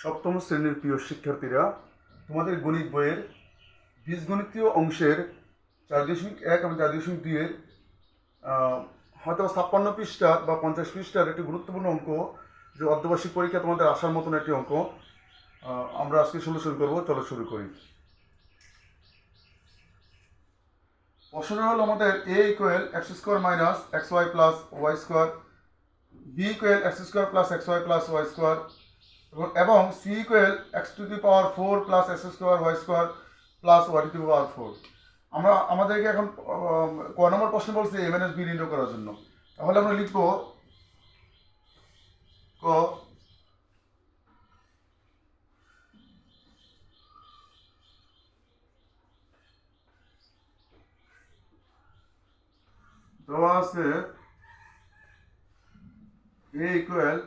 সপ্তম শ্রেণীর প্রিয় শিক্ষার্থীরা, তোমাদের গণিত বইয়ের বীজগণিতীয় অংশের 4.1 এবং 4.2 এর হয়তো 56 পৃষ্ঠা বা 50 পৃষ্ঠার একটি গুরুত্বপূর্ণ অঙ্ক, যে অর্ধবার্ষিক পরীক্ষা তোমাদের আসার মতন একটি অঙ্ক আমরা আজকে সলিউশন করবো। চলো শুরু করি। প্রশ্নটা হলো আমাদের a equal x square minus x Y plus Y square, b equal x square plus x Y plus Y square এবং c equal x to the power 4 plus x square Y square plus y to the power 4। আমাদেরকে এখন ক নম্বর প্রশ্ন বলছে এ minus B নির্ণয় করার জন্য। তাহলে আমরা লিখবো ক দেওয়া আছে এ ইকুয়াল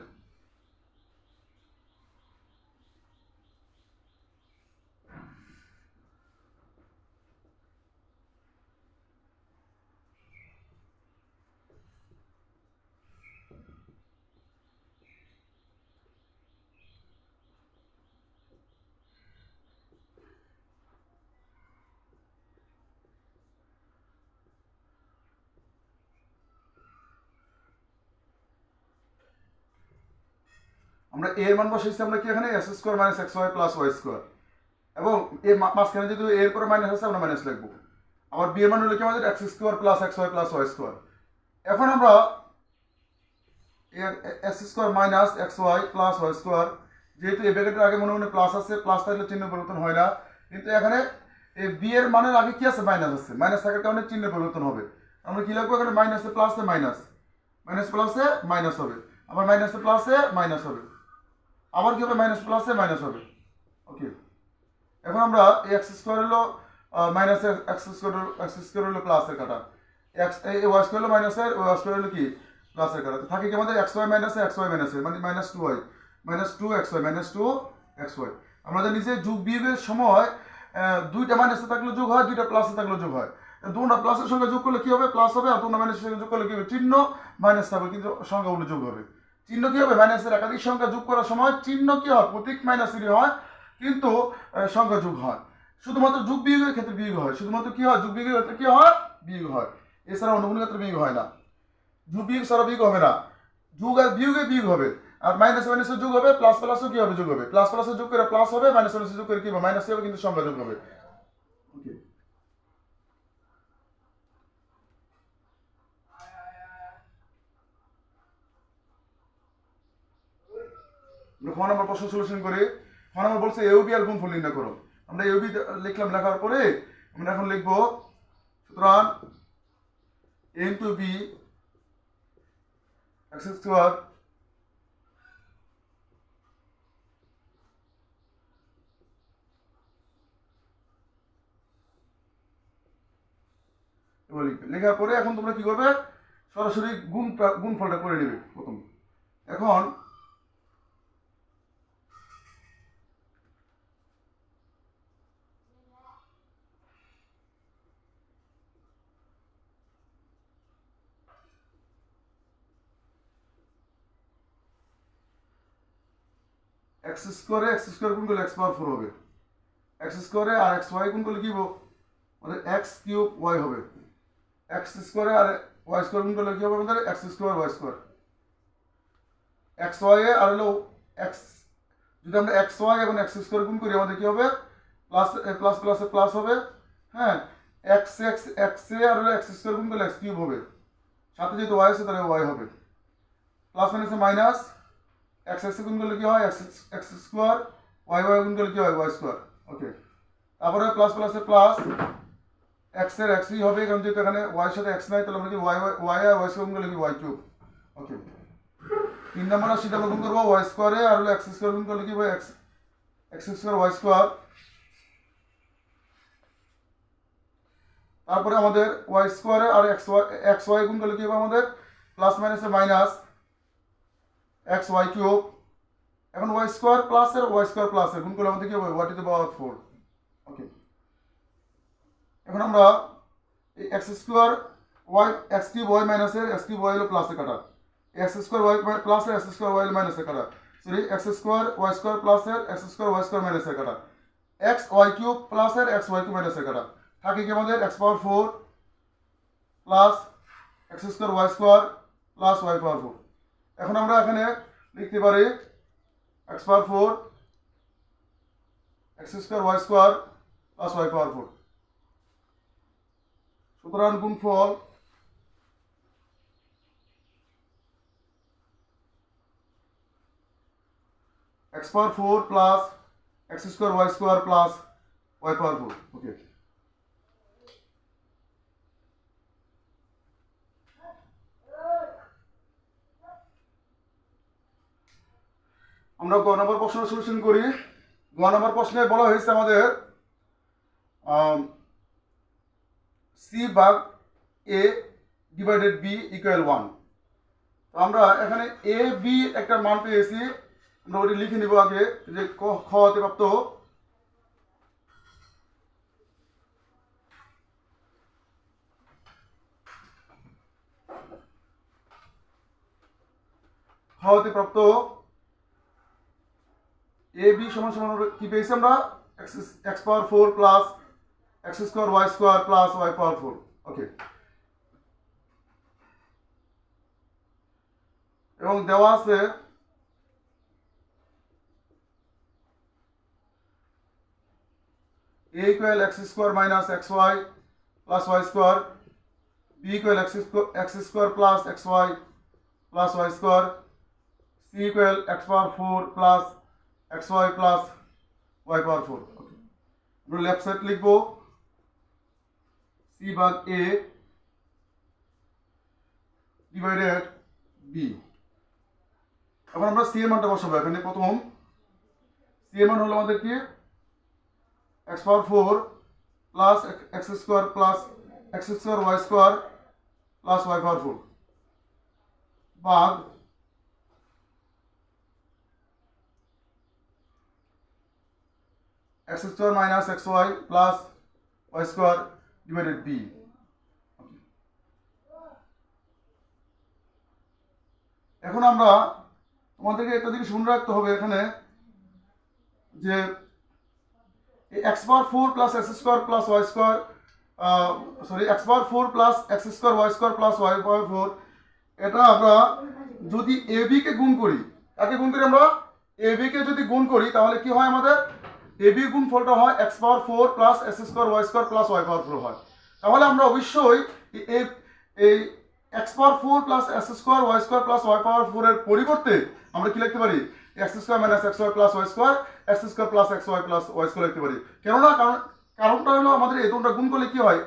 আমরা এর মান বসাইছি আমরা কি এখানে X square minus x Y plus Y square, এবং এর মাঝখানে যদি এর পরে মাইনাস আছে আমরা মাইনাস লিখবো। আবার বি এর মান হলো কি আমাদের x square plus x Y plus Y square. এখন আমরা X square minus x Y plus Y square, যেহেতু এই ব্র্যাকেটের আগে মনে মনে প্লাস আছে, প্লাস থাকলে চিহ্ন পরিবর্তন হয় না, কিন্তু এখানে এই বি এর মানের আগে কি আছে, মাইনাস আছে, মাইনাস থাকার কারণে চিহ্ন পরিবর্তন হবে। আমরা কি লিখবো এখানে, মাইনাসে প্লাসে মাইনাস, মাইনাস প্লাসে মাইনাস হবে, আবার মাইনাসে প্লাসে মাইনাস হবে, আবার কি হবে, মাইনাস প্লাসে মাইনাস হবে। ওকে, এখন আমরা এই এক্স স্কোয়ার হলো মাইনাস এক্স স্কোয়ার হলো প্লাসের কাটা, এক্স এই ওয়াই স্কোয়ার হলো মাইনাসের, ওয়াই স্কোয়ার হলো কি প্লাসের কাটা। থাকে কি আমাদের এক্স ওয়াই মাইনাসে এক্স ওয়াই মাইনাসে, মানে minus two Y minus two X Y minus two X Y. আমরা জানি যে যোগ বিয়োগের সময় দুইটা মাইনাসে থাকলে যোগ হয়, দুইটা প্লাসে থাকলে যোগ হয়। দুটা প্লাসের সঙ্গে যোগ করলে কি হবে, প্লাস হবে, আর দুটা মাইনাসের সঙ্গে যোগ করলে কি হবে, চিহ্ন মাইনাস থাকবে কিন্তু সংখ্যাগুলো যোগ হবে। চিহ্ন কি হবে, মাইনাসের একাধিক সংখ্যা যোগ করার সময় চিহ্ন কি হয়, প্রতীক মাইনাসেরই হয়, কিন্তু সংখ্যা যোগ হয়। শুধুমাত্র যোগ বিয়োগের ক্ষেত্রে বিয়োগ হয়, শুধুমাত্র কি হয়, যোগ বিয়োগের ক্ষেত্রে কি হয়, বিয়োগ হয়, এছাড়া অন্য কোনো ক্ষেত্রে বিয়োগ হয় না। যোগ বিয়োগ ছাড়া বিয়োগ হবে না, যোগ আর বিয়োগে বিয়োগ হবে, আর মাইনাস মাইনাসে যোগ হবে, প্লাস প্লাসও কি হবে, যোগ হবে, প্লাস প্লাসে যোগ করে প্লাস হবে, মাইনাস মাইনাসে যোগ করে কি হবে, মাইনাস হবে, কিন্তু সংখ্যা যোগ হবে। ওকে, আমরা খ নম্বর প্রশ্ন সলিউশন করি। খ নম্বর বলছে এ ও বি আর গুণফল নির্ণয় করো। আমরা এ ও বি লিখলাম, লেখার পরে আমরা এখন লিখবো, সুতরাং এ ইন্টু বি এক্স স্কোয়ার লেখার পরে এখন তোমরা কি করবে, সরাসরি গুণফলটা করে নেবে প্রথম। এখন এক্স স্কোয়ার গুণ করলে এক্স পাওয়ার 4 হবে, এক্স স্কোয়ারে আর এক্স ওয়াই গুণ করলে কি হবে, আমাদের এক্স কিউব ওয়াই হবে, এক্স স্কোয়ারে আর ওয়াই স্কোয়ার গুণ করলে কি হবে, আমাদের x square Y square. X y আর হলো এক্স, যদি আমরা এক্স ওয়াই এবং এক্স স্কোয়ার গুণ করি আমাদের কি হবে, প্লাস প্লাস প্লাসে প্লাস হবে, হ্যাঁ, এক্স এক্স এক্স এ আর হলো এক্স স্কোয়ার গুণ করলে এক্স কিউব হবে, সাথে যেহেতু ওয়াই আছে তাহলে ওয়াই হবে, প্লাস মাইনাসে মাইনাস, এক্স এক্স গুণ করলে কি হয়, X X square, Y Y গুণ করলে কি হয়, ওয়াই স্কোয়ার। ওকে, তারপরে প্লাস প্লাসে প্লাস, এক্স এর এক্সই হবে, কারণ যেহেতু এখানে ওয়াই সাথে এক্স নাই, তাহলে আমরা কি ওয়াই ওয়াই আর ওয়াই স্কোয়ার গুণ করলে কি ওয়াই কিউব। ওকে, 3 নম্বর রাশিটা আমরা গুণ করবো ওয়াই স্কোয়ারে আর হলো এক্স স্কোয়ার গুণ করলে কি হবে, X X square Y square. তারপরে আমাদের ওয়াই স্কোয়ারে আর এক্স ওয়াই গুণ করলে কি হবে, আমাদের প্লাস মাইনাসে মাইনাস এক্স ওয়াই কিউব। এখন ওয়াই স্কোয়ার প্লাসের ওয়াই স্কোয়ার প্লাসের গুণ করলে আমাদের কি হবে, ওয়াই টু দি পাওয়ার 4। ওকে, এখন আমরা এই x square y x cube y মাইনাসের এক্স কিউব ওয়াই হলো প্লাসে কাটা, এক্স স্কোয়ার ওয়াই প্লাসের এক্স স্কোয়ার ওয়াই মাইনাসে কাটা, sorry x square Y square প্লাসের এক্স স্কোয়ার ওয়াই স্কোয়ার মাইনাসের কাটা, এক্স ওয়াই কিউব প্লাসের এক্স ওয়াই কিউব মাইনাসের কাটা, থাকে কি আমাদের x power 4 plus x square Y square plus y power 4। এখন আমরা এখানে লিখতে পারি x power 4 x square Y square plus y power 4। সুতরাং গুণফল x power 4 plus x square y square plus y power 4. Okay. আমরা গ নম্বর প্রশ্ন সলিউশন করি। গ নম্বর প্রশ্নে বলা হয়েছে আমাদের সি ভাগ এ ডিভাইডেড বি ইকুয়াল 1। তো আমরা এখানে এ বি একটা মান পেয়েছি, আমরা ওটি লিখে নিব আগে যে খ হতে প্রাপ্ত এ বি সমান সমান কি পেয়েছি আমরা x power 4 plus x square Y square plus y power 4। Okay, এবং দেওয়া আছে a equal x square minus xy plus y square, b equal x square plus xy plus y square, c equal x power 4 plus xy plus y power 4. Okay, আমরা left side লিখবো c ভাগ a divided b। এখন আমরা c এর মানটা বসাবো। এখানে প্রথম c এর মান হলো আমাদের কি x power 4 plus x square plus x square y square plus y power 4 ভাগ x square minus xy plus y square divided b। এখন আমরা তোমাদেরকে একটা জিনিস মনে রাখতে হবে এখানে যে x power 4 plus x square plus y square x power 4 plus x square y square plus y power 4, এটা আমরা যদি ab কে গুণ করি, কাকে গুণ করি আমরা ab কে যদি গুণ করি তাহলে কি হয় আমাদের ab গুণফলটা হয় x power 4 plus x square y square plus y power 4 হয়। তাহলে আমরা অবশ্যই এই x power 4 plus x square y square plus y power 4 এর পরিবর্তে আমরা কি লিখতে পারি x square minus xy plus y square x square plus xy plus y square লিখতে পারি। কেননা কারণটা হলো আমাদের এই দুটোটা গুণ করলে কি হয়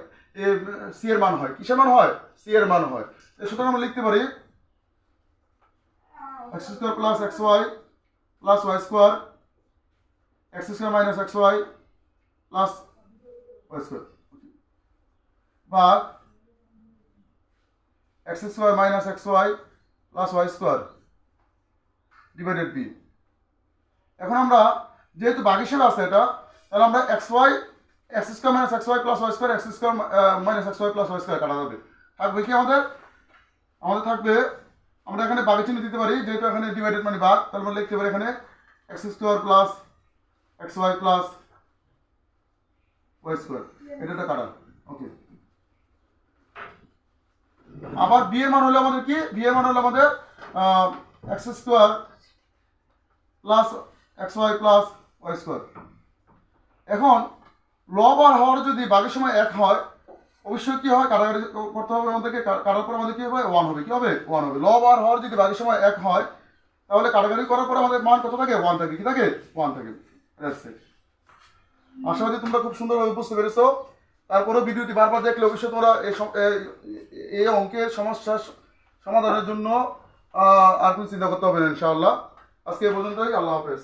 সি এর মান হয়, কিসের মান হয় সি এর মান হয়। সুতরাং আমরা লিখতে পারি x square plus xy plus y square x square minus xy plus y square ভাগ x square minus xy plus y square divided b। এখন আমরা যেহেতু ভাগশেষ আছে এটা, তাহলে আমরা xy x square minus xy plus y square x square minus xy plus y square কাটা যাবে। থাকবে কি আমাদের থাকবে, আমরা এখানে ভাগের চিহ্ন দিতে পারি যেহেতু এখানে ডিভাইডেড মানে ভাগ, তাহলে আমরা লিখতে পারি এখানে x square plus xy plus y square, এটা কাটা। ওকে, আবার b এর মান হলো আমাদের কি b এর মান হলো আমাদের x square plus xy plus y square. এখন লব আর হর যদি ভাগের সময় এক হয় অবশ্যই কি হয় কাটাকাটি করতে হবে আমাদেরকে, কাটার পর আমাদের কি হবে 1 হবে, কি হবে 1 হবে। লব আর হর যদি ভাগের সময় এক হয় তাহলে কাটাকাটি করার পর আমাদের মান কত থাকে 1 থাকে, কি থাকে 1 থাকে। আশাবাদী তোমরা খুব সুন্দরভাবে বুঝতে পেরেছো। তারপরেও ভিডিওটি বারবার দেখলে অবশ্যই তোমরা এই অঙ্কের সমস্যার সমাধানের জন্য আর কোনো চিন্তা করতে হবে না ইনশাআল্লাহ। আজকে এই পর্যন্তই, আল্লাহ হাফেজ।